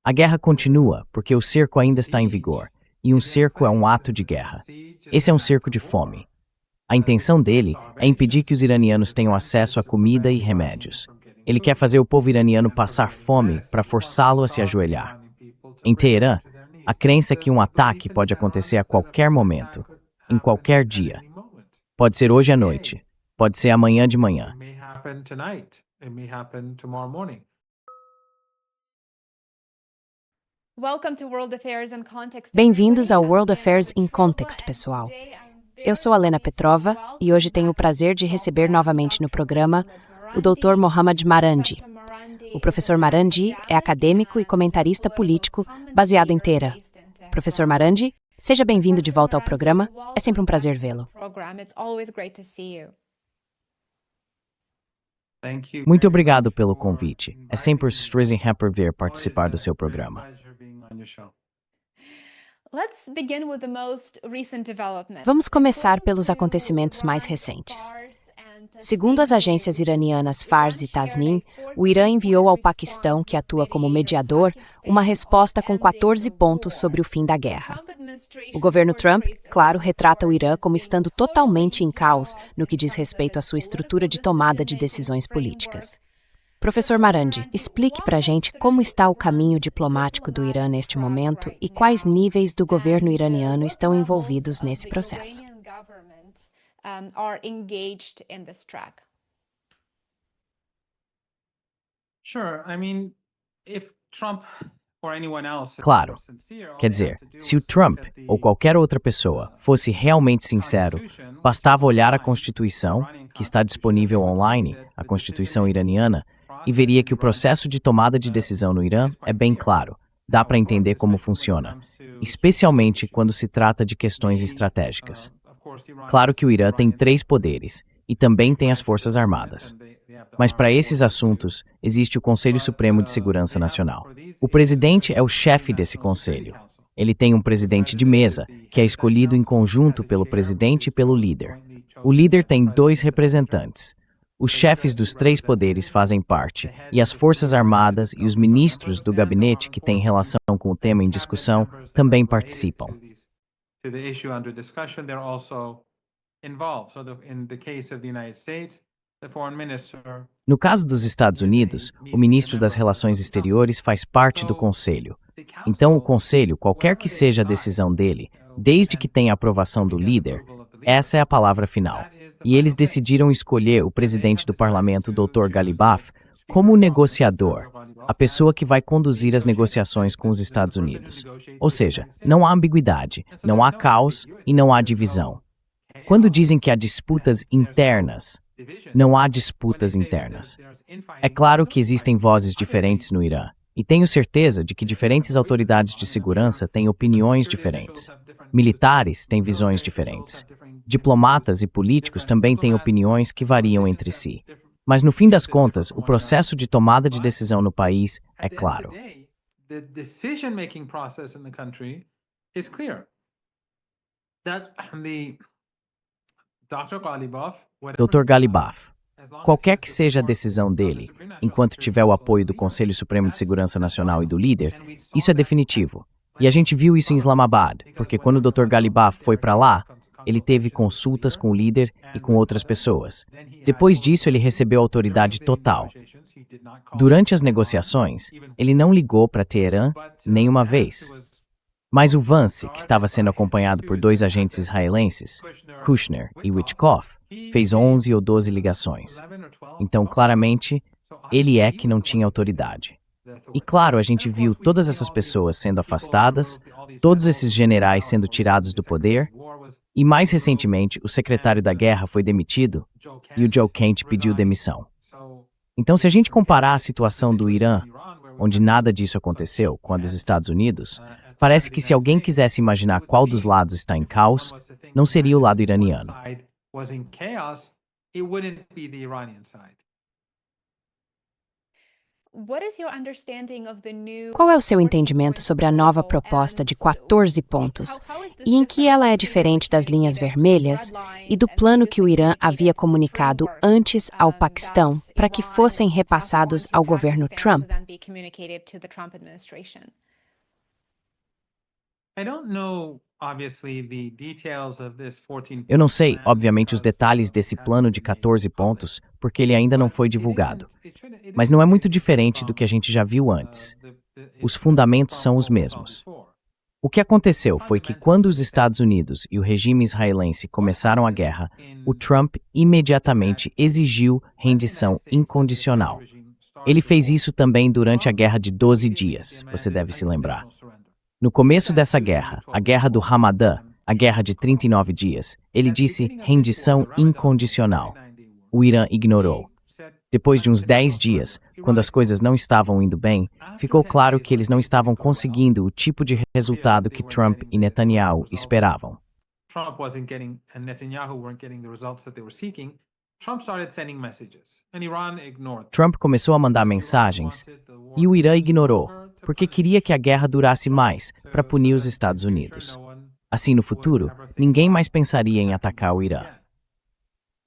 A guerra continua porque o cerco ainda está em vigor, e um cerco é um ato de guerra. Esse é um cerco de fome. A intenção dele é impedir que os iranianos tenham acesso a comida e remédios. Ele quer fazer o povo iraniano passar fome para forçá-lo a se ajoelhar. Em Teherã, a crença é que um ataque pode acontecer a qualquer momento, em qualquer dia. Pode ser hoje à noite, pode ser amanhã de manhã. Bem-vindos ao World Affairs in Context, pessoal. Eu sou a Lena Petrova e hoje tenho o prazer de receber novamente no programa o Dr. Mohammad Marandi. O professor Marandi é acadêmico e comentarista político baseado em Teherã. Professor Marandi, seja bem-vindo de volta ao programa. É sempre um prazer vê-lo. Muito obrigado pelo convite. É sempre um prazer participar do seu programa. Vamos começar pelos acontecimentos mais recentes. Segundo as agências iranianas Fars e Tasnim, o Irã enviou ao Paquistão, que atua como mediador, uma resposta com 14 pontos sobre o fim da guerra. O governo Trump, claro, retrata o Irã como estando totalmente em caos no que diz respeito à sua estrutura de tomada de decisões políticas. Professor Marandi, explique para a gente como está o caminho diplomático do Irã neste momento e quais níveis do governo iraniano estão envolvidos nesse processo. Claro. Quer dizer, se o Trump ou qualquer outra pessoa fosse realmente sincero, bastava olhar a Constituição, que está disponível online, a Constituição iraniana, e veria que o processo de tomada de decisão no Irã é bem claro. Dá para entender como funciona, especialmente quando se trata de questões estratégicas. Claro que o Irã tem 3 poderes e também tem as Forças Armadas. Mas para esses assuntos, existe o Conselho Supremo de Segurança Nacional. O presidente é o chefe desse conselho. Ele tem um presidente de mesa, que é escolhido em conjunto pelo presidente e pelo líder. O líder tem 2 representantes. Os chefes dos 3 poderes fazem parte, e as Forças Armadas e os ministros do gabinete que têm relação com o tema em discussão também participam. No caso dos Estados Unidos, o ministro das Relações Exteriores faz parte do Conselho. Então, o Conselho, qualquer que seja a decisão dele, desde que tenha a aprovação do líder, essa é a palavra final. E eles decidiram escolher o presidente do parlamento, Dr. Ghalibaf, como o negociador, a pessoa que vai conduzir as negociações com os Estados Unidos. Ou seja, não há ambiguidade, não há caos e não há divisão. Quando dizem que há disputas internas, não há disputas internas. É claro que existem vozes diferentes no Irã, e tenho certeza de que diferentes autoridades de segurança têm opiniões diferentes. Militares têm visões diferentes. Diplomatas e políticos também têm opiniões que variam entre si. Mas, no fim das contas, o processo de tomada de decisão no país é claro. Dr. Ghalibaf, qualquer que seja a decisão dele, enquanto tiver o apoio do Conselho Supremo de Segurança Nacional e do líder, isso é definitivo. E a gente viu isso em Islamabad, porque quando o Dr. Ghalibaf foi para lá, ele teve consultas com o líder e com outras pessoas. Depois disso, ele recebeu autoridade total. Durante as negociações, ele não ligou para Teherã nenhuma vez. Mas o Vance, que estava sendo acompanhado por 2 agentes israelenses, Kushner e Witkoff, fez 11 ou 12 ligações. Então, claramente, ele é que não tinha autoridade. E claro, a gente viu todas essas pessoas sendo afastadas, todos esses generais sendo tirados do poder, e mais recentemente, o secretário da guerra foi demitido e o Joe Kent pediu demissão. Então, se a gente comparar a situação do Irã, onde nada disso aconteceu, com a dos Estados Unidos, parece que se alguém quisesse imaginar qual dos lados está em caos, não seria o lado iraniano. Qual é o seu entendimento sobre a nova proposta de 14 pontos e em que ela é diferente das linhas vermelhas e do plano que o Irã havia comunicado antes ao Paquistão para que fossem repassados ao governo Trump? Eu não sei, obviamente, os detalhes desse plano de 14 pontos, porque ele ainda não foi divulgado. Mas não é muito diferente do que a gente já viu antes. Os fundamentos são os mesmos. O que aconteceu foi que quando os Estados Unidos e o regime israelense começaram a guerra, o Trump imediatamente exigiu rendição incondicional. Ele fez isso também durante a Guerra de 12 dias, você deve se lembrar. No começo dessa guerra, a Guerra do Ramadã, a Guerra de 39 dias, ele disse rendição incondicional. O Irã ignorou. Depois de uns 10 dias, quando as coisas não estavam indo bem, ficou claro que eles não estavam conseguindo o tipo de resultado que Trump e Netanyahu esperavam. Trump começou a mandar mensagens e o Irã ignorou, porque queria que a guerra durasse mais para punir os Estados Unidos. Assim, no futuro, ninguém mais pensaria em atacar o Irã.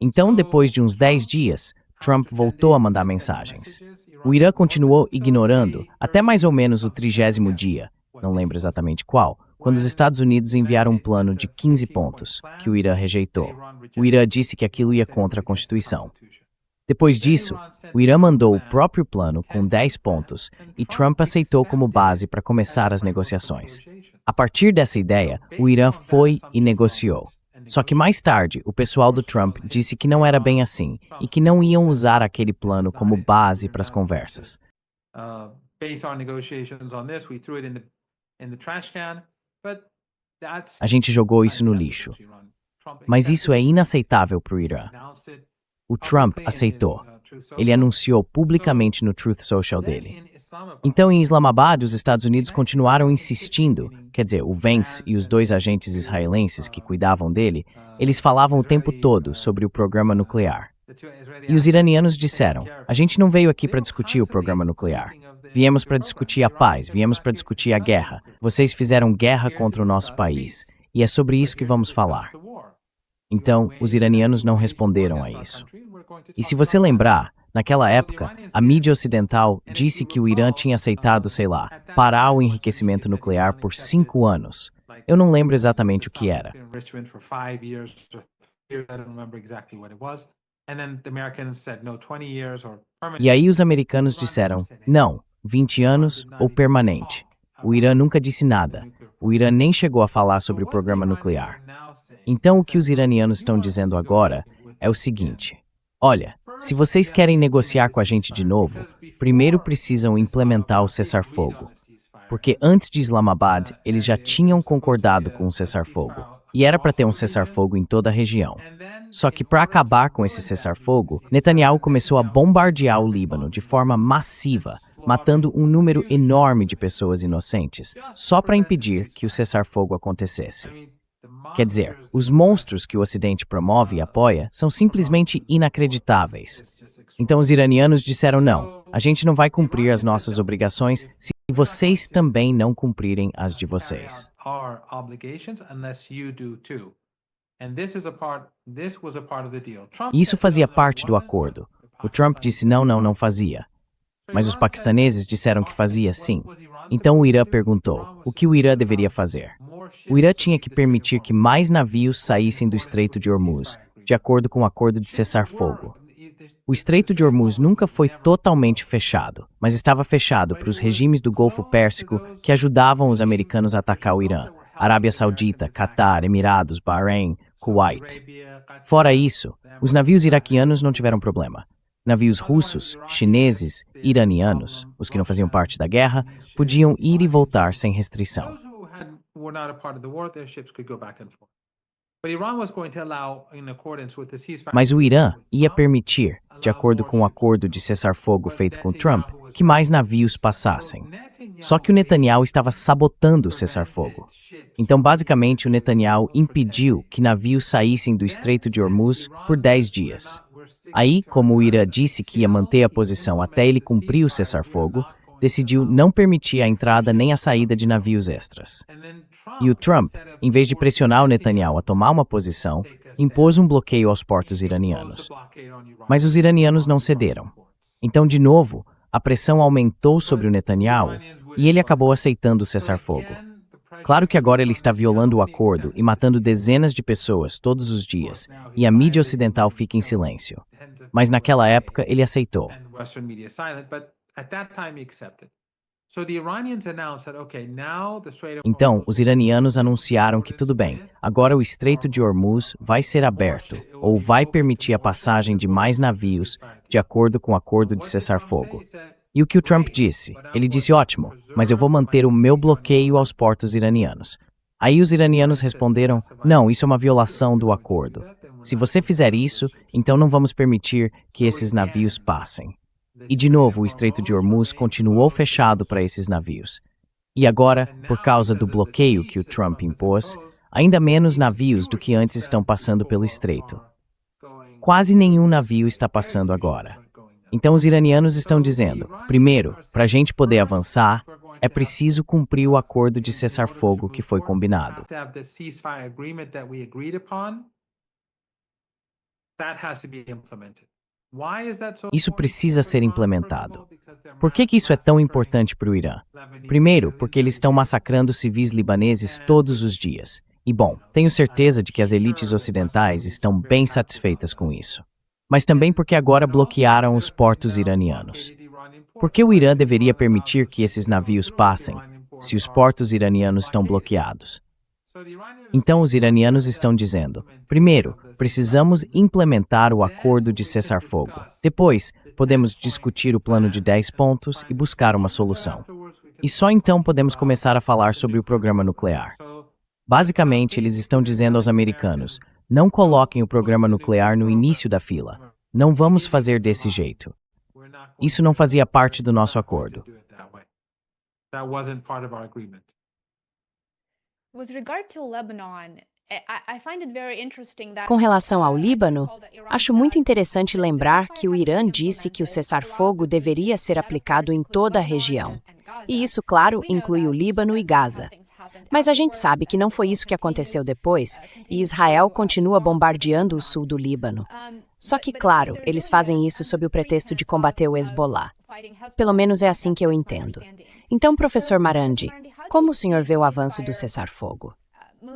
Então, depois de uns 10 dias, Trump voltou a mandar mensagens. O Irã continuou ignorando até mais ou menos o 30º dia, não lembro exatamente qual, quando os Estados Unidos enviaram um plano de 15 pontos, que o Irã rejeitou. O Irã disse que aquilo ia contra a Constituição. Depois disso, o Irã mandou o próprio plano com 10 pontos e Trump aceitou como base para começar as negociações. A partir dessa ideia, o Irã foi e negociou. Só que mais tarde, o pessoal do Trump disse que não era bem assim e que não iam usar aquele plano como base para as conversas. A gente jogou isso no lixo. Mas isso é inaceitável para o Irã. O Trump aceitou. Ele anunciou publicamente no Truth Social dele. Então, em Islamabad, os Estados Unidos continuaram insistindo, quer dizer, o Vance e os 2 agentes israelenses que cuidavam dele, eles falavam o tempo todo sobre o programa nuclear. E os iranianos disseram, a gente não veio aqui para discutir o programa nuclear. Viemos para discutir a paz, viemos para discutir a guerra. Vocês fizeram guerra contra o nosso país. E é sobre isso que vamos falar. Então, os iranianos não responderam a isso. E se você lembrar, naquela época, a mídia ocidental disse que o Irã tinha aceitado, sei lá, parar o enriquecimento nuclear por 5 anos. Eu não lembro exatamente o que era. E aí os americanos disseram, não, 20 anos ou permanente. O Irã nunca disse nada. O Irã nem chegou a falar sobre o programa nuclear. Então o que os iranianos estão dizendo agora é o seguinte: olha, se vocês querem negociar com a gente de novo, primeiro precisam implementar o cessar-fogo. Porque antes de Islamabad, eles já tinham concordado com o cessar-fogo. E era para ter um cessar-fogo em toda a região. Só que para acabar com esse cessar-fogo, Netanyahu começou a bombardear o Líbano de forma massiva, matando um número enorme de pessoas inocentes, só para impedir que o cessar-fogo acontecesse. Quer dizer, os monstros que o Ocidente promove e apoia são simplesmente inacreditáveis. Então os iranianos disseram não, a gente não vai cumprir as nossas obrigações se vocês também não cumprirem as de vocês. Isso fazia parte do acordo. O Trump disse não fazia. Mas os paquistaneses disseram que fazia sim. Então o Irã perguntou, o que o Irã deveria fazer? O Irã tinha que permitir que mais navios saíssem do Estreito de Hormuz, de acordo com o acordo de cessar-fogo. O Estreito de Hormuz nunca foi totalmente fechado, mas estava fechado para os regimes do Golfo Pérsico que ajudavam os americanos a atacar o Irã, Arábia Saudita, Catar, Emirados, Bahrein, Kuwait. Fora isso, os navios iraquianos não tiveram problema. Navios russos, chineses, iranianos, os que não faziam parte da guerra, podiam ir e voltar sem restrição. Mas o Irã ia permitir, de acordo com o acordo de cessar-fogo feito com Trump, que mais navios passassem. Só que o Netanyahu estava sabotando o cessar-fogo. Então, basicamente, o Netanyahu impediu que navios saíssem do Estreito de Hormuz por 10 dias. Aí, como o Irã disse que ia manter a posição até ele cumprir o cessar-fogo, decidiu não permitir a entrada nem a saída de navios extras. E o Trump, em vez de pressionar o Netanyahu a tomar uma posição, impôs um bloqueio aos portos iranianos. Mas os iranianos não cederam. Então, de novo, a pressão aumentou sobre o Netanyahu e ele acabou aceitando o cessar-fogo. Claro que agora ele está violando o acordo e matando dezenas de pessoas todos os dias, e a mídia ocidental fica em silêncio. Mas naquela época ele aceitou. Então, os iranianos anunciaram que tudo bem, agora o Estreito de Hormuz vai ser aberto, ou vai permitir a passagem de mais navios, de acordo com o acordo de cessar-fogo. E o que o Trump disse? Ele disse, ótimo, mas eu vou manter o meu bloqueio aos portos iranianos. Aí os iranianos responderam, não, isso é uma violação do acordo. Se você fizer isso, então não vamos permitir que esses navios passem. E de novo o Estreito de Hormuz continuou fechado para esses navios. E agora, por causa do bloqueio que o Trump impôs, ainda menos navios do que antes estão passando pelo estreito. Quase nenhum navio está passando agora. Então os iranianos estão dizendo, primeiro, para a gente poder avançar, é preciso cumprir o acordo de cessar-fogo que foi combinado. Isso precisa ser implementado. Por que isso é tão importante para o Irã? Primeiro, porque eles estão massacrando civis libaneses todos os dias. E bom, tenho certeza de que as elites ocidentais estão bem satisfeitas com isso. Mas também porque agora bloquearam os portos iranianos. Por que o Irã deveria permitir que esses navios passem, se os portos iranianos estão bloqueados? Então os iranianos estão dizendo, primeiro, precisamos implementar o acordo de cessar-fogo. Depois, podemos discutir o plano de 10 pontos e buscar uma solução. E só então podemos começar a falar sobre o programa nuclear. Basicamente, eles estão dizendo aos americanos, não coloquem o programa nuclear no início da fila. Não vamos fazer desse jeito. Isso não fazia parte do nosso acordo. Com relação ao Líbano, acho muito interessante lembrar que o Irã disse que o cessar-fogo deveria ser aplicado em toda a região. E isso, claro, inclui o Líbano e Gaza. Mas a gente sabe que não foi isso que aconteceu depois, e Israel continua bombardeando o sul do Líbano. Só que, claro, eles fazem isso sob o pretexto de combater o Hezbollah. Pelo menos é assim que eu entendo. Então, professor Marandi, como o senhor vê o avanço do cessar-fogo?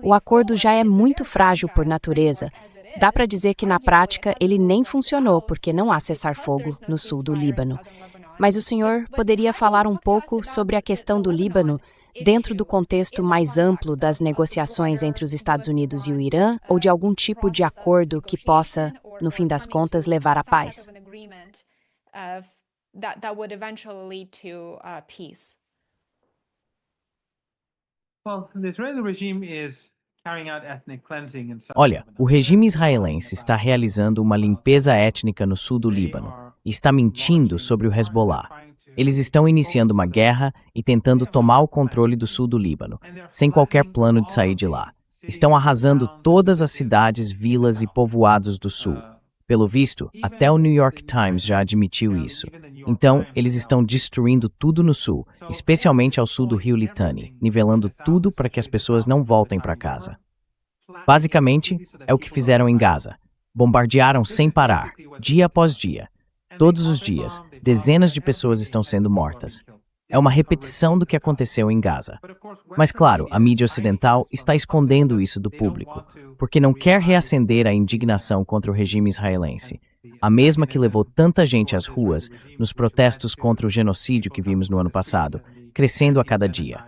O acordo já é muito frágil por natureza. Dá para dizer que, na prática, ele nem funcionou porque não há cessar-fogo no sul do Líbano. Mas o senhor poderia falar um pouco sobre a questão do Líbano dentro do contexto mais amplo das negociações entre os Estados Unidos e o Irã ou de algum tipo de acordo que possa, no fim das contas, levar à paz? Olha, o regime israelense está realizando uma limpeza étnica no sul do Líbano e está mentindo sobre o Hezbollah. Eles estão iniciando uma guerra e tentando tomar o controle do sul do Líbano, sem qualquer plano de sair de lá. Estão arrasando todas as cidades, vilas e povoados do sul. Pelo visto, até o New York Times já admitiu isso. Então, eles estão destruindo tudo no sul, especialmente ao sul do rio Litani, nivelando tudo para que as pessoas não voltem para casa. Basicamente, é o que fizeram em Gaza. Bombardearam sem parar, dia após dia. Todos os dias, dezenas de pessoas estão sendo mortas. É uma repetição do que aconteceu em Gaza. Mas claro, a mídia ocidental está escondendo isso do público, porque não quer reacender a indignação contra o regime israelense, a mesma que levou tanta gente às ruas nos protestos contra o genocídio que vimos no ano passado, crescendo a cada dia.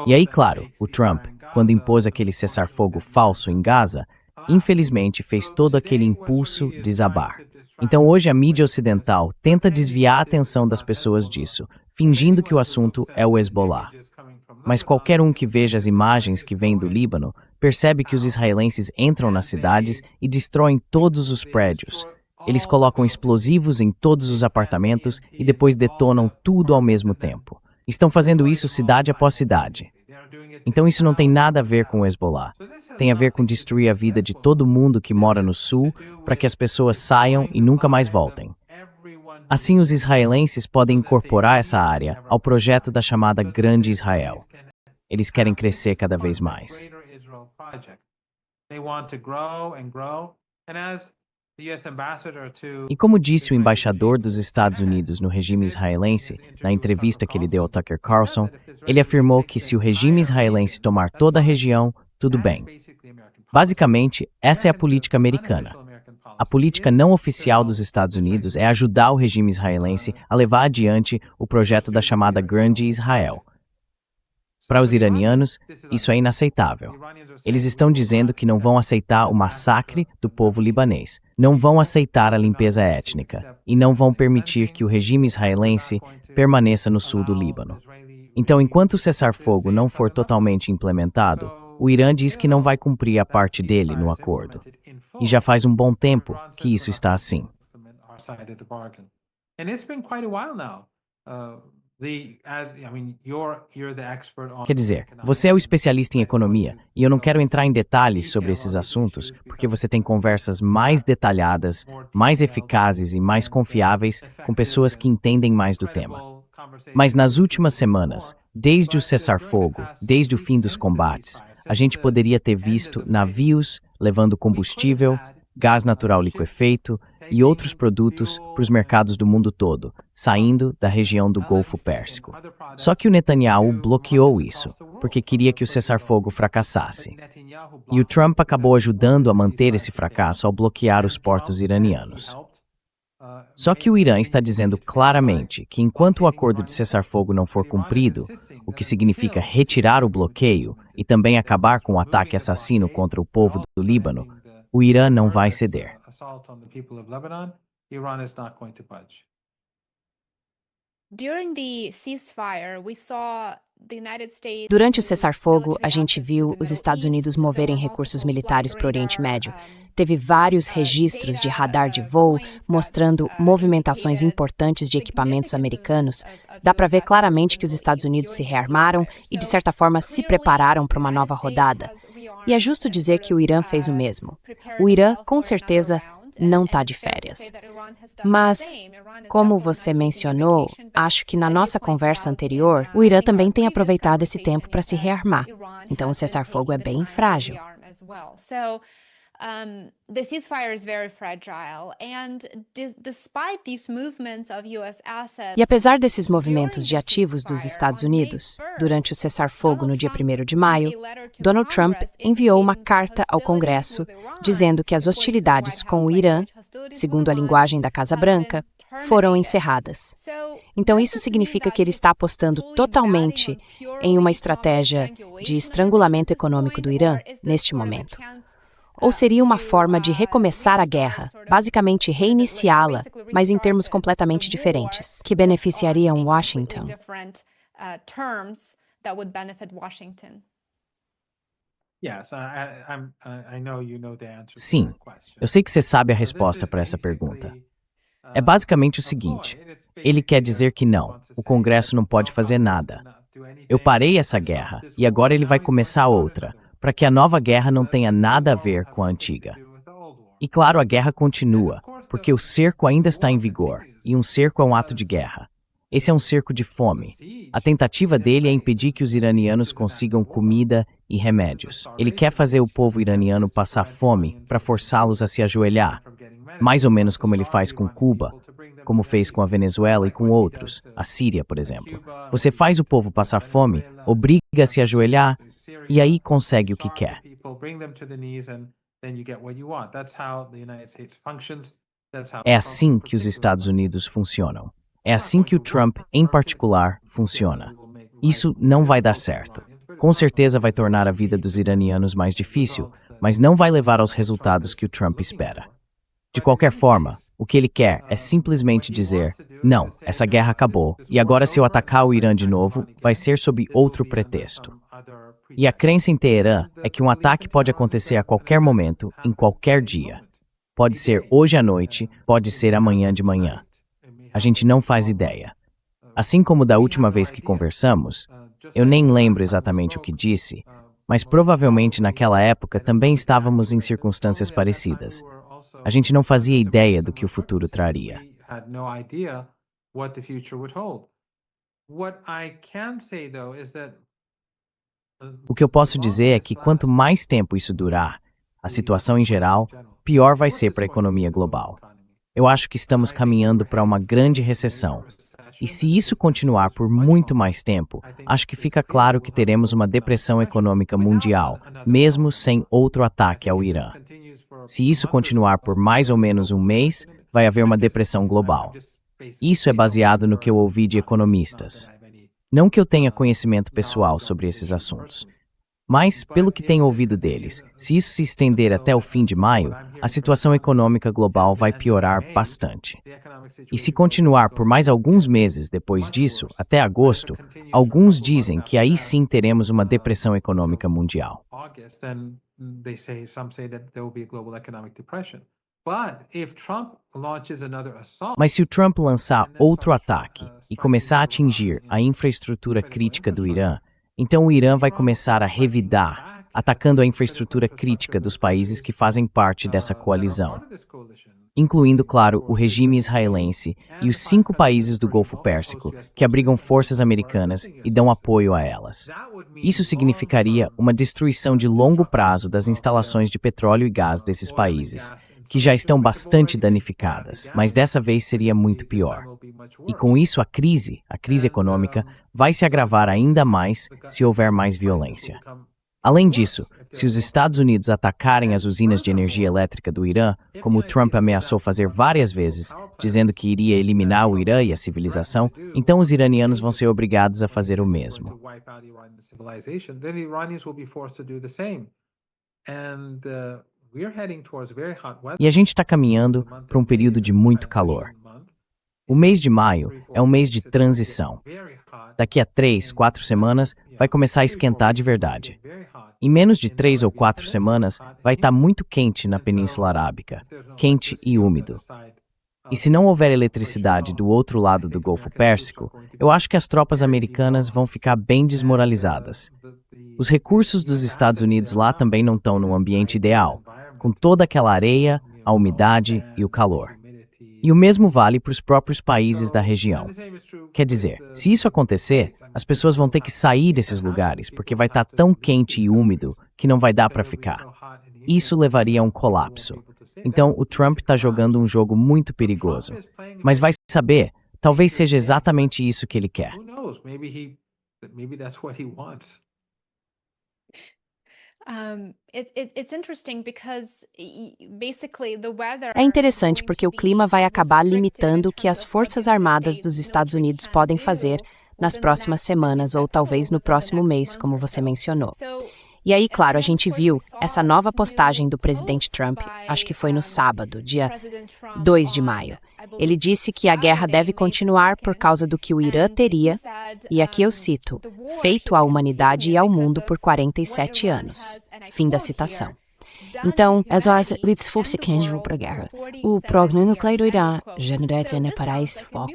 E aí, claro, o Trump, quando impôs aquele cessar-fogo falso em Gaza, infelizmente fez todo aquele impulso desabar. Então hoje a mídia ocidental tenta desviar a atenção das pessoas disso, fingindo que o assunto é o Hezbollah. Mas qualquer um que veja as imagens que vêm do Líbano percebe que os israelenses entram nas cidades e destroem todos os prédios. Eles colocam explosivos em todos os apartamentos e depois detonam tudo ao mesmo tempo. Estão fazendo isso cidade após cidade. Então isso não tem nada a ver com o Hezbollah. Tem a ver com destruir a vida de todo mundo que mora no sul para que as pessoas saiam e nunca mais voltem. Assim, os israelenses podem incorporar essa área ao projeto da chamada Grande Israel. Eles querem crescer cada vez mais. E como disse o embaixador dos Estados Unidos no regime israelense, na entrevista que ele deu ao Tucker Carlson, ele afirmou que se o regime israelense tomar toda a região, tudo bem. Basicamente, essa é a política americana. A política não oficial dos Estados Unidos é ajudar o regime israelense a levar adiante o projeto da chamada Grande Israel. Para os iranianos, isso é inaceitável. Eles estão dizendo que não vão aceitar o massacre do povo libanês, não vão aceitar a limpeza étnica e não vão permitir que o regime israelense permaneça no sul do Líbano. Então, enquanto o cessar-fogo não for totalmente implementado, o Irã diz que não vai cumprir a parte dele no acordo. E já faz um bom tempo que isso está assim. Quer dizer, você é o especialista em economia, e eu não quero entrar em detalhes sobre esses assuntos, porque você tem conversas mais detalhadas, mais eficazes e mais confiáveis com pessoas que entendem mais do tema. Mas nas últimas semanas, desde o cessar-fogo, desde o fim dos combates, a gente poderia ter visto navios levando combustível, gás natural liquefeito e outros produtos para os mercados do mundo todo, saindo da região do Golfo Pérsico. Só que o Netanyahu bloqueou isso, porque queria que o cessar-fogo fracassasse. E o Trump acabou ajudando a manter esse fracasso ao bloquear os portos iranianos. Só que o Irã está dizendo claramente que enquanto o acordo de cessar-fogo não for cumprido, o que significa retirar o bloqueio e também acabar com o ataque assassino contra o povo do Líbano, o Irã não vai ceder. Durante o cessar-fogo, a gente viu os Estados Unidos moverem recursos militares para o Oriente Médio. Teve vários registros de radar de voo mostrando movimentações importantes de equipamentos americanos. Dá para ver claramente que os Estados Unidos se rearmaram e, de certa forma, se prepararam para uma nova rodada. E é justo dizer que o Irã fez o mesmo. O Irã, com certeza, não está de férias. Mas, como você mencionou, acho que na nossa conversa anterior, o Irã também tem aproveitado esse tempo para se rearmar. Então, o cessar-fogo é bem frágil. The ceasefire is very fragile, and despite these movements of US assets. E apesar desses movimentos de ativos dos Estados Unidos, durante o cessar-fogo no dia 1º de maio, Donald Trump enviou uma carta ao Congresso dizendo que as hostilidades com o Irã, segundo a linguagem da Casa Branca, foram encerradas. Então isso significa que ele está apostando totalmente em uma estratégia de estrangulamento econômico do Irã neste momento. Ou seria uma forma de recomeçar a guerra, basicamente reiniciá-la, mas em termos completamente diferentes, que beneficiariam Washington. Sim, eu sei que você sabe a resposta para essa pergunta. É basicamente o seguinte: ele quer dizer que não, o Congresso não pode fazer nada. Eu parei essa guerra e agora ele vai começar outra, para que a nova guerra não tenha nada a ver com a antiga. E claro, a guerra continua, porque o cerco ainda está em vigor, e um cerco é um ato de guerra. Esse é um cerco de fome. A tentativa dele é impedir que os iranianos consigam comida e remédios. Ele quer fazer o povo iraniano passar fome para forçá-los a se ajoelhar, mais ou menos como ele faz com Cuba, como fez com a Venezuela e com outros, a Síria, por exemplo. Você faz o povo passar fome, obriga a se ajoelhar, e aí consegue o que quer. É assim que os Estados Unidos funcionam. É assim que o Trump, em particular, funciona. Isso não vai dar certo. Com certeza vai tornar a vida dos iranianos mais difícil, mas não vai levar aos resultados que o Trump espera. De qualquer forma, o que ele quer é simplesmente dizer: não, essa guerra acabou, e agora se eu atacar o Irã de novo, vai ser sob outro pretexto. E a crença em Teherã é que um ataque pode acontecer a qualquer momento, em qualquer dia. Pode ser hoje à noite, pode ser amanhã de manhã. A gente não faz ideia. Assim como da última vez que conversamos, Eu nem lembro exatamente o que disse, mas provavelmente naquela época também estávamos em circunstâncias parecidas. A gente não fazia ideia do que o futuro traria. O que eu posso dizer é que quanto mais tempo isso durar, a situação em geral, pior vai ser para a economia global. Eu acho que estamos caminhando para uma grande recessão. E se isso continuar por muito mais tempo, acho que fica claro que teremos uma depressão econômica mundial, mesmo sem outro ataque ao Irã. Se isso continuar por mais ou menos um mês, vai haver uma depressão global. Isso é baseado no que eu ouvi de economistas. Não que eu tenha conhecimento pessoal sobre esses assuntos, mas, pelo que tenho ouvido deles, se isso se estender até o fim de maio, a situação econômica global vai piorar bastante. E se continuar por mais alguns meses depois disso, até agosto, alguns dizem que aí sim teremos uma depressão econômica mundial. Mas se o Trump lançar outro ataque e começar a atingir a infraestrutura crítica do Irã, então o Irã vai começar a revidar, atacando a infraestrutura crítica dos países que fazem parte dessa coalizão, incluindo, claro, o regime israelense e os 5 países do Golfo Pérsico que abrigam forças americanas e dão apoio a elas. Isso significaria uma destruição de longo prazo das instalações de petróleo e gás desses países, que já estão bastante danificadas, mas dessa vez seria muito pior. E com isso a crise econômica, vai se agravar ainda mais se houver mais violência. Além disso, se os Estados Unidos atacarem as usinas de energia elétrica do Irã, como o Trump ameaçou fazer várias vezes, dizendo que iria eliminar o Irã e a civilização, então os iranianos vão ser obrigados a fazer o mesmo. E a gente está caminhando para um período de muito calor. O mês de maio é um mês de transição. Daqui a 3, 4 semanas vai começar a esquentar de verdade. Em menos de 3 ou 4 semanas vai estar muito quente na Península Arábica, quente e úmido. E se não houver eletricidade do outro lado do Golfo Pérsico, eu acho que as tropas americanas vão ficar bem desmoralizadas. Os recursos dos Estados Unidos lá também não estão no ambiente ideal, com toda aquela areia, a umidade e o calor. E o mesmo vale para os próprios países da região. Quer dizer, se isso acontecer, as pessoas vão ter que sair desses lugares, porque vai estar tão quente e úmido que não vai dar para ficar. Isso levaria a um colapso. Então, o Trump está jogando um jogo muito perigoso. Mas vai saber, talvez seja exatamente isso que ele quer. É interessante porque o clima vai acabar limitando o que as Forças Armadas dos Estados Unidos podem fazer nas próximas semanas ou talvez no próximo mês, como você mencionou. E aí, claro, a gente viu essa nova postagem do presidente Trump, acho que foi no sábado, dia 2 de maio. Ele disse que a guerra deve continuar por causa do que o Irã teria, e aqui eu cito, feito à humanidade e ao mundo por 47 anos. Fim da citação. Então, as horas se fosse candidato para a guerra. O programa nuclear do Irã já não deve para esse foco.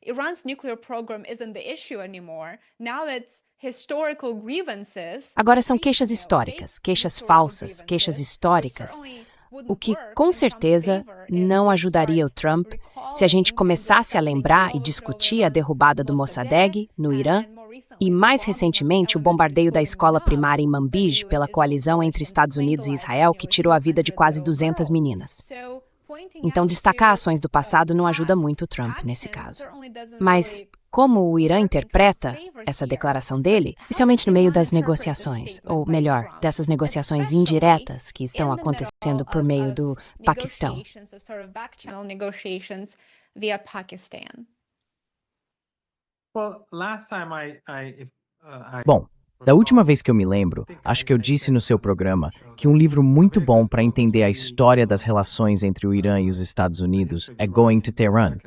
Iran's nuclear program isn't the issue anymore. Now it's historical grievances. Agora são queixas históricas, queixas falsas, queixas históricas, o que com certeza não ajudaria o Trump se a gente começasse a lembrar e discutir a derrubada do Mossadegh no Irã e, mais recentemente, o bombardeio da escola primária em Manbij pela coalizão entre Estados Unidos e Israel que tirou a vida de quase 200 meninas. Então, destacar ações do passado não ajuda muito o Trump nesse caso. Mas como o Irã interpreta essa declaração dele, especialmente no meio das negociações, ou melhor, dessas negociações indiretas que estão acontecendo por meio do Paquistão? Bom, da última vez que eu me lembro, acho que eu disse no seu programa que um livro muito bom para entender a história das relações entre o Irã e os Estados Unidos é Going to Tehran,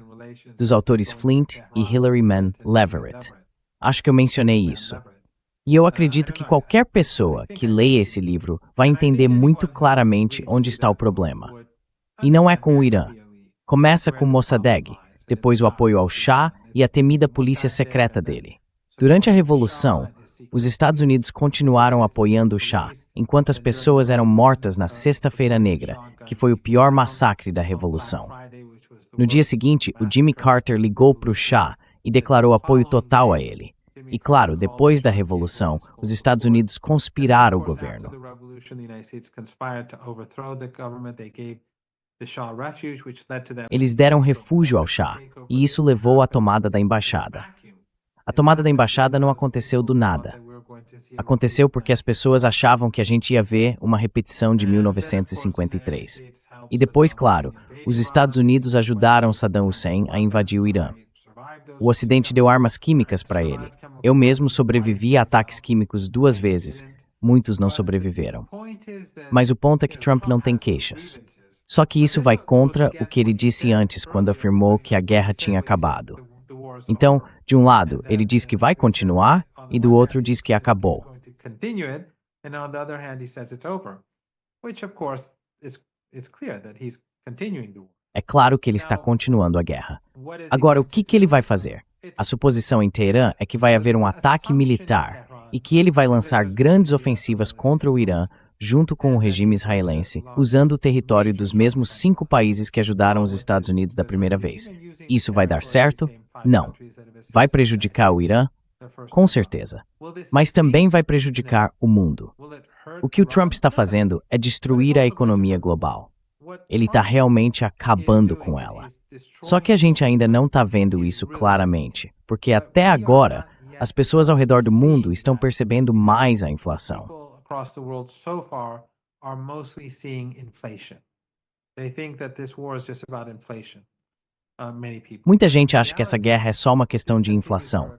dos autores Flint e Hilary Mann Leverett. Acho que eu mencionei isso. E eu acredito que qualquer pessoa que leia esse livro vai entender muito claramente onde está o problema. E não é com o Irã. Começa com Mossadegh, depois o apoio ao Shah e a temida polícia secreta dele. Durante a Revolução, os Estados Unidos continuaram apoiando o Shah, enquanto as pessoas eram mortas na Sexta-feira Negra, que foi o pior massacre da Revolução. No dia seguinte, o Jimmy Carter ligou para o Shah e declarou apoio total a ele. E claro, depois da Revolução, os Estados Unidos conspiraram o governo. Eles deram refúgio ao Shah, e isso levou à tomada da embaixada. A tomada da embaixada não aconteceu do nada. Aconteceu porque as pessoas achavam que a gente ia ver uma repetição de 1953. E depois, claro, os Estados Unidos ajudaram Saddam Hussein a invadir o Irã. O Ocidente deu armas químicas para ele. Eu mesmo sobrevivi a ataques químicos 2 vezes. Muitos não sobreviveram. Mas o ponto é que Trump não tem queixas. Só que isso vai contra o que ele disse antes, quando afirmou que a guerra tinha acabado. Então, de um lado, ele diz que vai continuar, e do outro diz que acabou. É claro que ele está continuando a guerra. Agora, o que ele vai fazer? A suposição em Teherã é que vai haver um ataque militar e que ele vai lançar grandes ofensivas contra o Irã junto com o regime israelense, usando o território dos mesmos 5 países que ajudaram os Estados Unidos da primeira vez. Isso vai dar certo? Não. Vai prejudicar o Irã? Com certeza. Mas também vai prejudicar o mundo. O que o Trump está fazendo é destruir a economia global. Ele está realmente acabando com ela. Só que a gente ainda não está vendo isso claramente, porque até agora, as pessoas ao redor do mundo estão percebendo mais a inflação. Muita gente acha que essa guerra é só uma questão de inflação.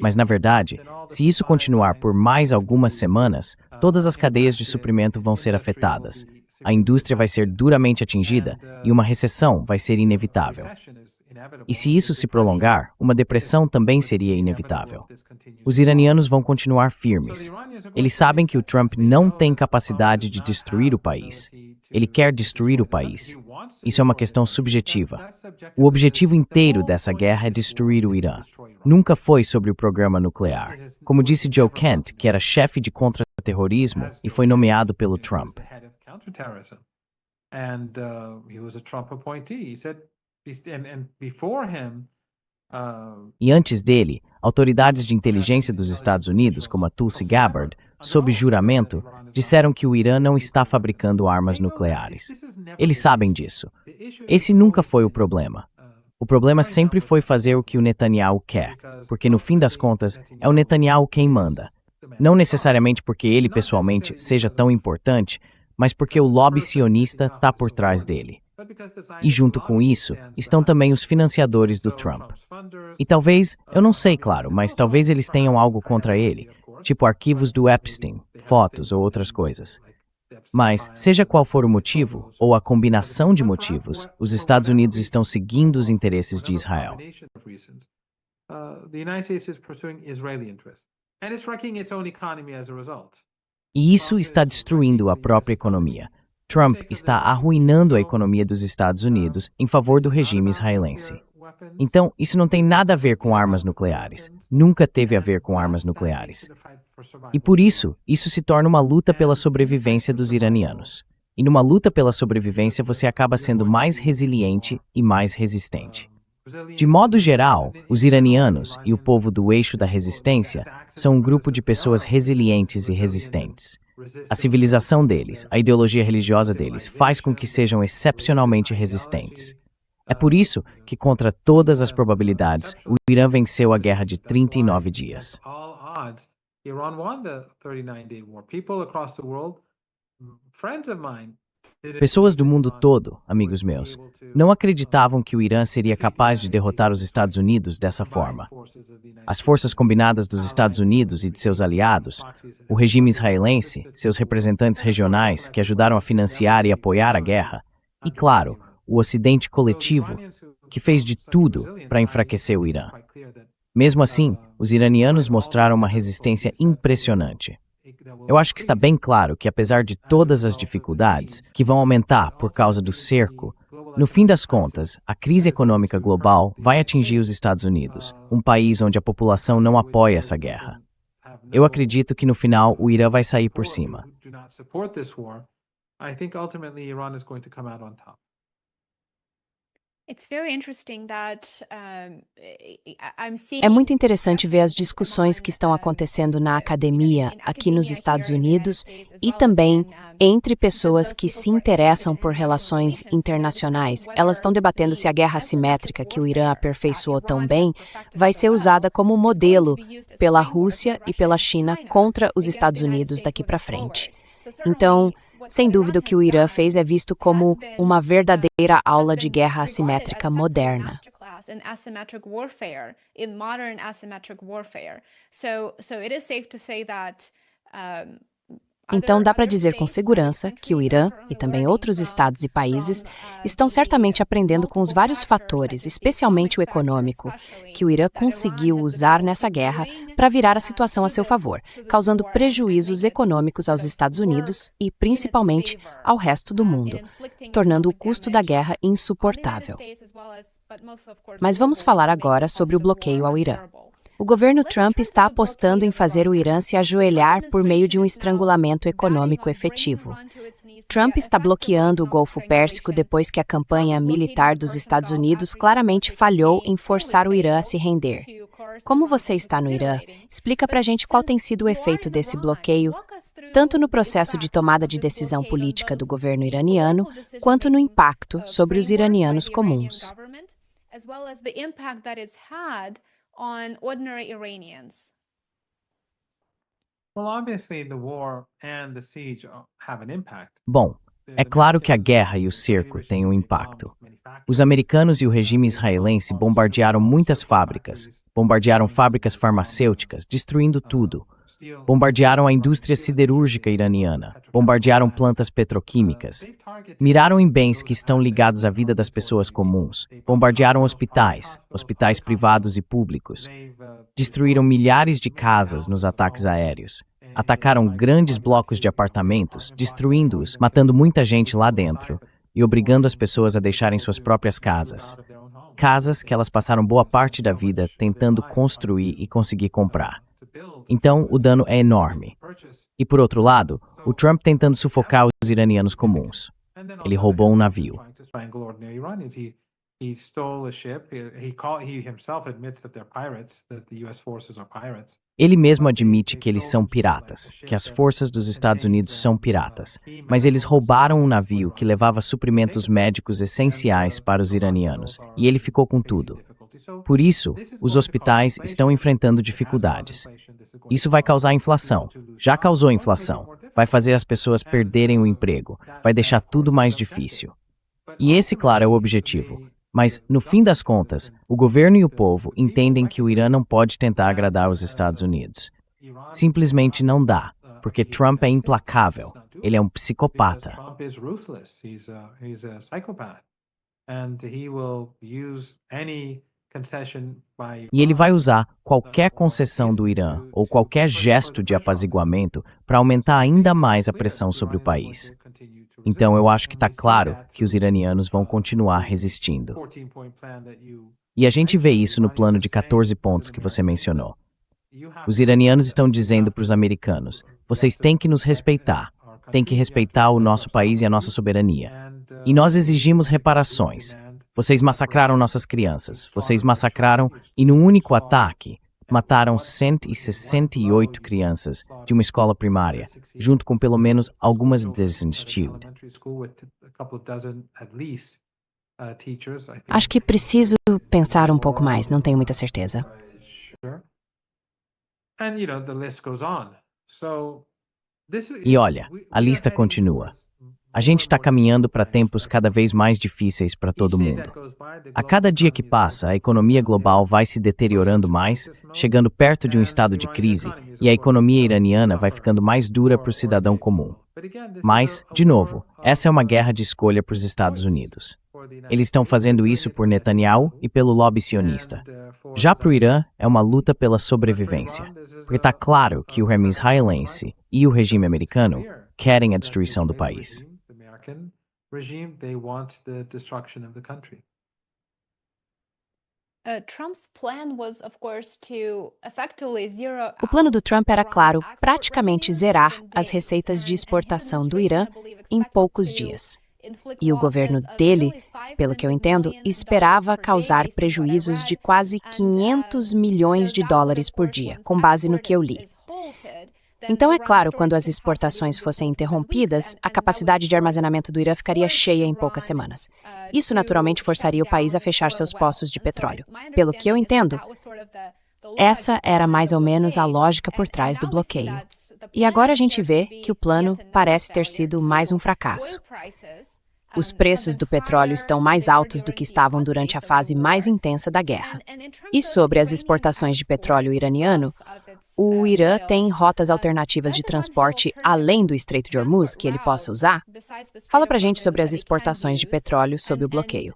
Mas, na verdade, se isso continuar por mais algumas semanas, todas as cadeias de suprimento vão ser afetadas. A indústria vai ser duramente atingida e uma recessão vai ser inevitável. E se isso se prolongar, uma depressão também seria inevitável. Os iranianos vão continuar firmes. Eles sabem que o Trump não tem capacidade de destruir o país. Ele quer destruir o país. Isso é uma questão subjetiva. O objetivo inteiro dessa guerra é destruir o Irã. Nunca foi sobre o programa nuclear. Como disse Joe Kent, que era chefe de contra-terrorismo e foi nomeado pelo Trump. E antes dele, autoridades de inteligência dos Estados Unidos, como a Tulsi Gabbard, sob juramento, disseram que o Irã não está fabricando armas nucleares. Eles sabem disso. Esse nunca foi o problema. O problema sempre foi fazer o que o Netanyahu quer, porque no fim das contas é o Netanyahu quem manda. Não necessariamente porque ele pessoalmente seja tão importante, mas porque o lobby sionista está por trás dele. E junto com isso, estão também os financiadores do Trump. E talvez, eu não sei, claro, mas talvez eles tenham algo contra ele, tipo arquivos do Epstein, fotos ou outras coisas. Mas, seja qual for o motivo, ou a combinação de motivos, os Estados Unidos estão seguindo os interesses de Israel. E isso está destruindo a própria economia. Trump está arruinando a economia dos Estados Unidos em favor do regime israelense. Então, isso não tem nada a ver com armas nucleares. Nunca teve a ver com armas nucleares. E por isso, isso se torna uma luta pela sobrevivência dos iranianos. E numa luta pela sobrevivência, você acaba sendo mais resiliente e mais resistente. De modo geral, os iranianos e o povo do eixo da resistência são um grupo de pessoas resilientes e resistentes. A civilização deles, a ideologia religiosa deles, faz com que sejam excepcionalmente resistentes. É por isso que, contra todas as probabilidades, o Irã venceu a guerra de 39 dias. Pessoas do mundo todo, amigos meus, não acreditavam que o Irã seria capaz de derrotar os Estados Unidos dessa forma. As forças combinadas dos Estados Unidos e de seus aliados, o regime israelense, seus representantes regionais que ajudaram a financiar e apoiar a guerra, e, claro, o Ocidente coletivo, que fez de tudo para enfraquecer o Irã. Mesmo assim, os iranianos mostraram uma resistência impressionante. Eu acho que está bem claro que, apesar de todas as dificuldades, que vão aumentar por causa do cerco, No fim das contas, a crise econômica global vai atingir os Estados Unidos, um país onde a população não apoia essa guerra. Eu acredito que no final o Irã vai sair por cima. É muito interessante ver as discussões que estão acontecendo na academia aqui nos Estados Unidos e também entre pessoas que se interessam por relações internacionais. Elas estão debatendo se a guerra assimétrica que o Irã aperfeiçoou tão bem vai ser usada como modelo pela Rússia e pela China contra os Estados Unidos daqui para frente. Então, sem dúvida, o que o Irã fez é visto como uma verdadeira aula de guerra assimétrica moderna. Então, dá para dizer com segurança que o Irã e também outros estados e países estão certamente aprendendo com os vários fatores, especialmente o econômico, que o Irã conseguiu usar nessa guerra para virar a situação a seu favor, causando prejuízos econômicos aos Estados Unidos e, principalmente, ao resto do mundo, tornando o custo da guerra insuportável. Mas vamos falar agora sobre o bloqueio ao Irã. O governo Trump está apostando em fazer o Irã se ajoelhar por meio de um estrangulamento econômico efetivo. Trump está bloqueando o Golfo Pérsico depois que a campanha militar dos Estados Unidos claramente falhou em forçar o Irã a se render. Como você está no Irã, explica pra gente qual tem sido o efeito desse bloqueio, tanto no processo de tomada de decisão política do governo iraniano, quanto no impacto sobre os iranianos comuns. On ordinary Iranians. Bom, é claro que a guerra e o cerco têm um impacto. Os americanos e o regime israelense bombardearam muitas fábricas, bombardearam fábricas farmacêuticas, destruindo tudo. Bombardearam a indústria siderúrgica iraniana, bombardearam plantas petroquímicas, miraram em bens que estão ligados à vida das pessoas comuns, bombardearam hospitais, hospitais privados e públicos, destruíram milhares de casas nos ataques aéreos, atacaram grandes blocos de apartamentos, destruindo-os, matando muita gente lá dentro e obrigando as pessoas a deixarem suas próprias casas. Casas que elas passaram boa parte da vida tentando construir e conseguir comprar. Então, o dano é enorme. E, por outro lado, o Trump tentando sufocar os iranianos comuns. Ele roubou um navio. Ele mesmo admite que eles são piratas, que as forças dos Estados Unidos são piratas, mas eles roubaram um navio que levava suprimentos médicos essenciais para os iranianos, e ele ficou com tudo. Por isso, os hospitais estão enfrentando dificuldades. Isso vai causar inflação. Já causou inflação. Vai fazer as pessoas perderem o emprego. Vai deixar tudo mais difícil. E esse, claro, é o objetivo. Mas, no fim das contas, o governo e o povo entendem que o Irã não pode tentar agradar os Estados Unidos. Simplesmente não dá, porque Trump é implacável. Ele é um psicopata. E ele vai usar qualquer concessão do Irã ou qualquer gesto de apaziguamento para aumentar ainda mais a pressão sobre o país. Então eu acho que está claro que os iranianos vão continuar resistindo. E a gente vê isso no plano de 14 pontos que você mencionou. Os iranianos estão dizendo para os americanos: vocês têm que nos respeitar, têm que respeitar o nosso país e a nossa soberania. E nós exigimos reparações. Vocês massacraram nossas crianças, vocês massacraram e num único ataque mataram 168 crianças de uma escola primária, junto com pelo menos algumas desinstituídas. Acho que preciso pensar um pouco mais, não tenho muita certeza. E olha, a lista continua. A gente está caminhando para tempos cada vez mais difíceis para todo mundo. A cada dia que passa, a economia global vai se deteriorando mais, chegando perto de um estado de crise, e a economia iraniana vai ficando mais dura para o cidadão comum. Mas, de novo, essa é uma guerra de escolha para os Estados Unidos. Eles estão fazendo isso por Netanyahu e pelo lobby sionista. Já para o Irã, é uma luta pela sobrevivência, porque está claro que o regime israelense e o regime americano querem a destruição do país. regime, they want the destruction of the country. Trump's plan was, of course, to effectively zero O plano do Trump era, claro, praticamente zerar as receitas de exportação do Irã em poucos dias. E o governo dele, pelo que eu entendo, esperava causar prejuízos de quase 500 milhões de dólares por dia, com base no que eu li. Então, é claro, quando as exportações fossem interrompidas, a capacidade de armazenamento do Irã ficaria cheia em poucas semanas. Isso, naturalmente, forçaria o país a fechar seus poços de petróleo. Pelo que eu entendo, essa era mais ou menos a lógica por trás do bloqueio. E agora a gente vê que o plano parece ter sido mais um fracasso. Os preços do petróleo estão mais altos do que estavam durante a fase mais intensa da guerra. E sobre as exportações de petróleo iraniano, o Irã tem rotas alternativas de transporte além do Estreito de Hormuz que ele possa usar? Fala pra gente sobre as exportações de petróleo sob o bloqueio.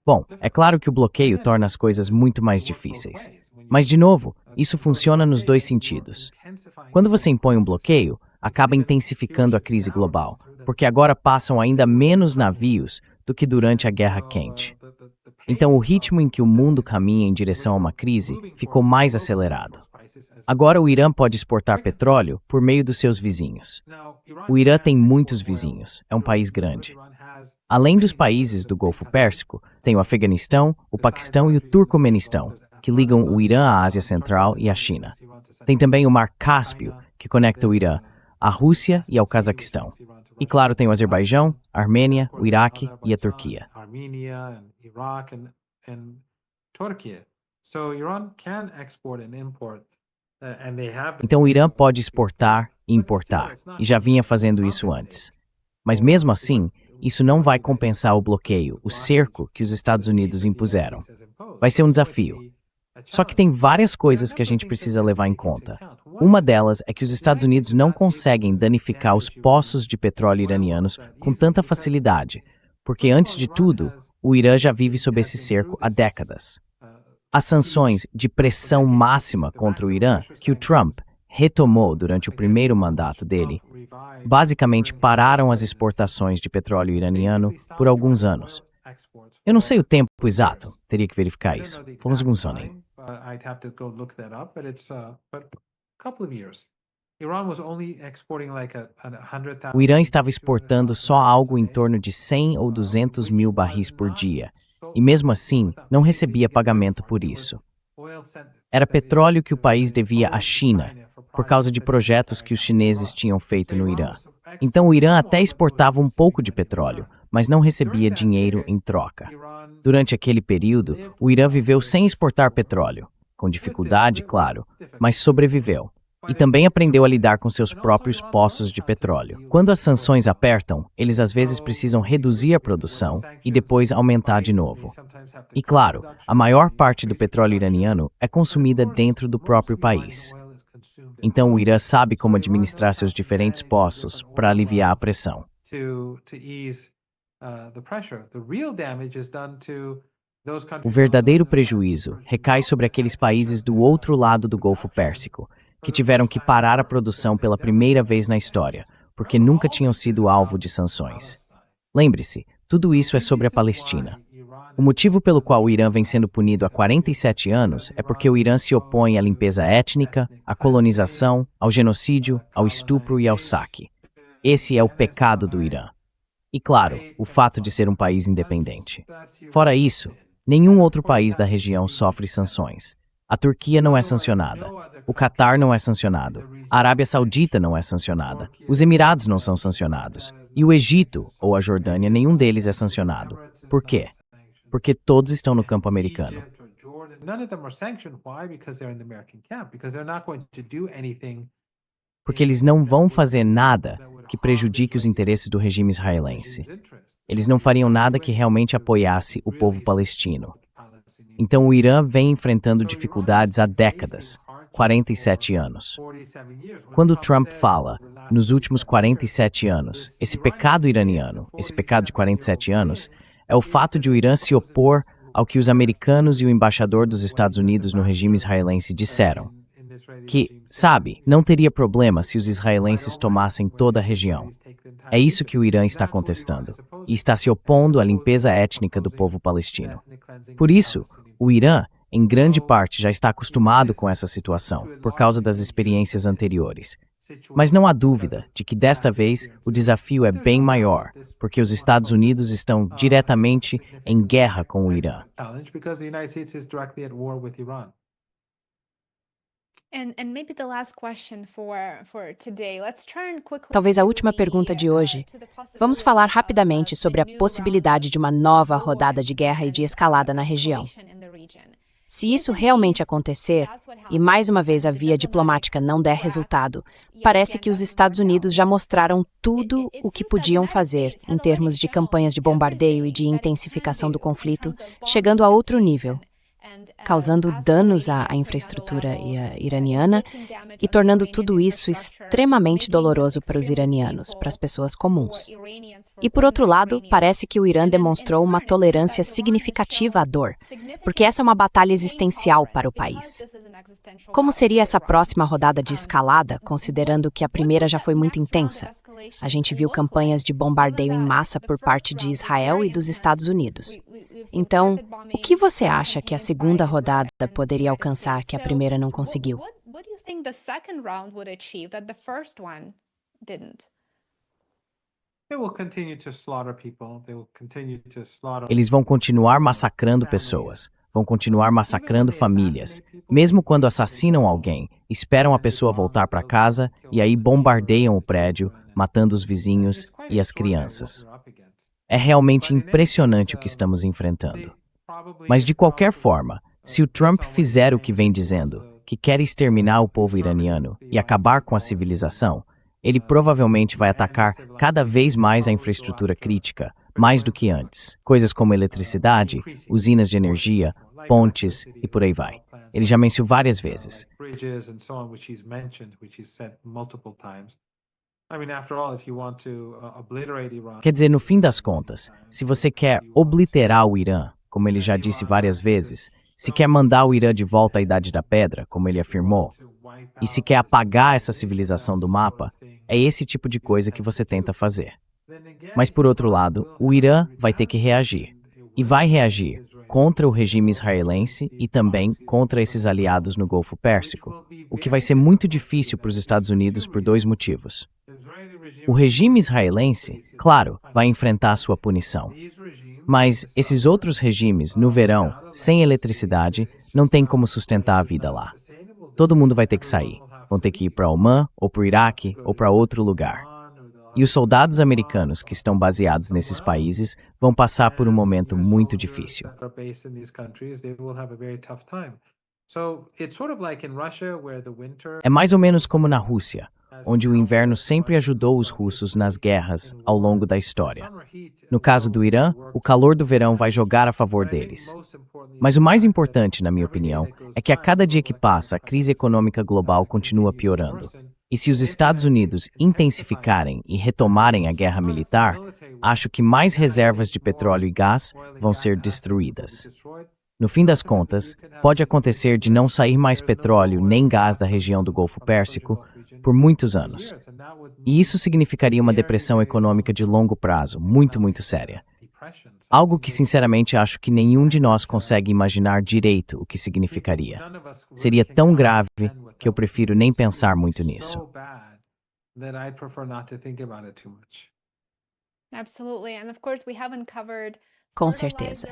Bom, é claro que o bloqueio torna as coisas muito mais difíceis. Mas, de novo, isso funciona nos dois sentidos. Quando você impõe um bloqueio, acaba intensificando a crise global, porque agora passam ainda menos navios do que durante a Guerra Quente. Então, o ritmo em que o mundo caminha em direção a uma crise ficou mais acelerado. Agora, o Irã pode exportar petróleo por meio dos seus vizinhos. O Irã tem muitos vizinhos, é um país grande. Além dos países do Golfo Pérsico, tem o Afeganistão, o Paquistão e o Turcomenistão, que ligam o Irã à Ásia Central e à China. Tem também o Mar Cáspio, que conecta o Irã à Rússia e ao Cazaquistão. E claro, tem o Azerbaijão, a Armênia, o Iraque e a Turquia. Então o Irã pode exportar e importar, e já vinha fazendo isso antes. Mas mesmo assim, isso não vai compensar o bloqueio, o cerco que os Estados Unidos impuseram. Vai ser um desafio. Só que tem várias coisas que a gente precisa levar em conta. Uma delas é que os Estados Unidos não conseguem danificar os poços de petróleo iranianos com tanta facilidade, porque, antes de tudo, o Irã já vive sob esse cerco há décadas. As sanções de pressão máxima contra o Irã, que o Trump retomou durante o primeiro mandato dele, basicamente pararam as exportações de petróleo iraniano por alguns anos. Eu não sei o tempo exato, teria que verificar isso. Vamos alguns anos. O Irã estava exportando só algo em torno de 100 ou 200 mil barris por dia, e mesmo assim não recebia pagamento por isso. Era petróleo que o país devia à China, por causa de projetos que os chineses tinham feito no Irã. Então o Irã até exportava um pouco de petróleo, mas não recebia dinheiro em troca. Durante aquele período, o Irã viveu sem exportar petróleo, com dificuldade, claro, mas sobreviveu. E também aprendeu a lidar com seus próprios poços de petróleo. Quando as sanções apertam, eles às vezes precisam reduzir a produção e depois aumentar de novo. E claro, a maior parte do petróleo iraniano é consumida dentro do próprio país. Então o Irã sabe como administrar seus diferentes poços para aliviar a pressão. O verdadeiro prejuízo recai sobre aqueles países do outro lado do Golfo Pérsico, que tiveram que parar a produção pela primeira vez na história, porque nunca tinham sido alvo de sanções. Lembre-se, tudo isso é sobre a Palestina. O motivo pelo qual o Irã vem sendo punido há 47 anos é porque o Irã se opõe à limpeza étnica, à colonização, ao genocídio, ao estupro e ao saque. Esse é o pecado do Irã. E claro, o fato de ser um país independente. Fora isso, nenhum outro país da região sofre sanções. A Turquia não é sancionada. O Catar não é sancionado. A Arábia Saudita não é sancionada. Os Emirados não são sancionados. E o Egito ou a Jordânia, nenhum deles é sancionado. Por quê? Porque todos estão no campo americano. Porque eles não vão fazer nada que prejudique os interesses do regime israelense. Eles não fariam nada que realmente apoiasse o povo palestino. Então o Irã vem enfrentando dificuldades há décadas, 47 anos. Quando Trump fala, nos últimos 47 anos, esse pecado iraniano, esse pecado de 47 anos, é o fato de o Irã se opor ao que os americanos e o embaixador dos Estados Unidos no regime israelense disseram, que, sabe, não teria problema se os israelenses tomassem toda a região. É isso que o Irã está contestando, e está se opondo à limpeza étnica do povo palestino. Por isso, o Irã, em grande parte, já está acostumado com essa situação, por causa das experiências anteriores. Mas não há dúvida de que desta vez o desafio é bem maior, porque os Estados Unidos estão diretamente em guerra com o Irã. Talvez a última pergunta de hoje. Vamos falar rapidamente sobre a possibilidade de uma nova rodada de guerra e de escalada na região. Se isso realmente acontecer, e mais uma vez a via diplomática não der resultado, parece que os Estados Unidos já mostraram tudo o que podiam fazer em termos de campanhas de bombardeio e de intensificação do conflito, chegando a outro nível, causando danos à infraestrutura iraniana e tornando tudo isso extremamente doloroso para os iranianos, para as pessoas comuns. E, por outro lado, parece que o Irã demonstrou uma tolerância significativa à dor, porque essa é uma batalha existencial para o país. Como seria essa próxima rodada de escalada, considerando que a primeira já foi muito intensa? A gente viu campanhas de bombardeio em massa por parte de Israel e dos Estados Unidos. Então, o que você acha que a segunda rodada poderia alcançar que a primeira não conseguiu? Eles vão continuar massacrando pessoas, vão continuar massacrando famílias. Mesmo quando assassinam alguém, esperam a pessoa voltar para casa e aí bombardeiam o prédio, matando os vizinhos e as crianças. É realmente impressionante o que estamos enfrentando. Mas, de qualquer forma, se o Trump fizer o que vem dizendo, que quer exterminar o povo iraniano e acabar com a civilização, ele provavelmente vai atacar cada vez mais a infraestrutura crítica, mais do que antes. Coisas como eletricidade, usinas de energia, pontes e por aí vai. Ele já mencionou várias vezes. Quer dizer, no fim das contas, se você quer obliterar o Irã, como ele já disse várias vezes, se quer mandar o Irã de volta à Idade da Pedra, como ele afirmou, e se quer apagar essa civilização do mapa, é esse tipo de coisa que você tenta fazer. Mas, por outro lado, o Irã vai ter que reagir. E vai reagir contra o regime israelense e também contra esses aliados no Golfo Pérsico, o que vai ser muito difícil para os Estados Unidos por dois motivos. O regime israelense, claro, vai enfrentar sua punição. Mas esses outros regimes, no verão, sem eletricidade, não têm como sustentar a vida lá. Todo mundo vai ter que sair. Vão ter que ir para Omã, ou para o Iraque, ou para outro lugar. E os soldados americanos que estão baseados nesses países vão passar por um momento muito difícil. É mais ou menos como na Rússia, onde o inverno sempre ajudou os russos nas guerras ao longo da história. No caso do Irã, o calor do verão vai jogar a favor deles. Mas o mais importante, na minha opinião, é que a cada dia que passa, a crise econômica global continua piorando. E se os Estados Unidos intensificarem e retomarem a guerra militar, acho que mais reservas de petróleo e gás vão ser destruídas. No fim das contas, pode acontecer de não sair mais petróleo nem gás da região do Golfo Pérsico por muitos anos. E isso significaria uma depressão econômica de longo prazo, muito, muito séria. Algo que, sinceramente, acho que nenhum de nós consegue imaginar direito o que significaria. Seria tão grave que eu prefiro nem pensar muito nisso. Com certeza.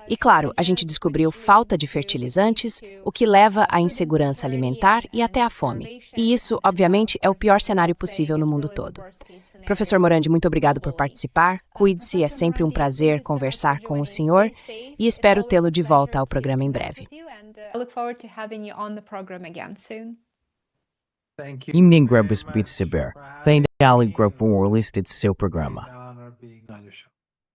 E claro, a gente descobriu falta de fertilizantes, o que leva à insegurança alimentar e até à fome. E isso, obviamente, é o pior cenário possível no mundo todo. Professor Morandi, muito obrigado por participar. Cuide-se, é sempre um prazer conversar com o senhor e espero tê-lo de volta ao programa em breve. Ninguém grab saber, tem ali grab listed seu programa.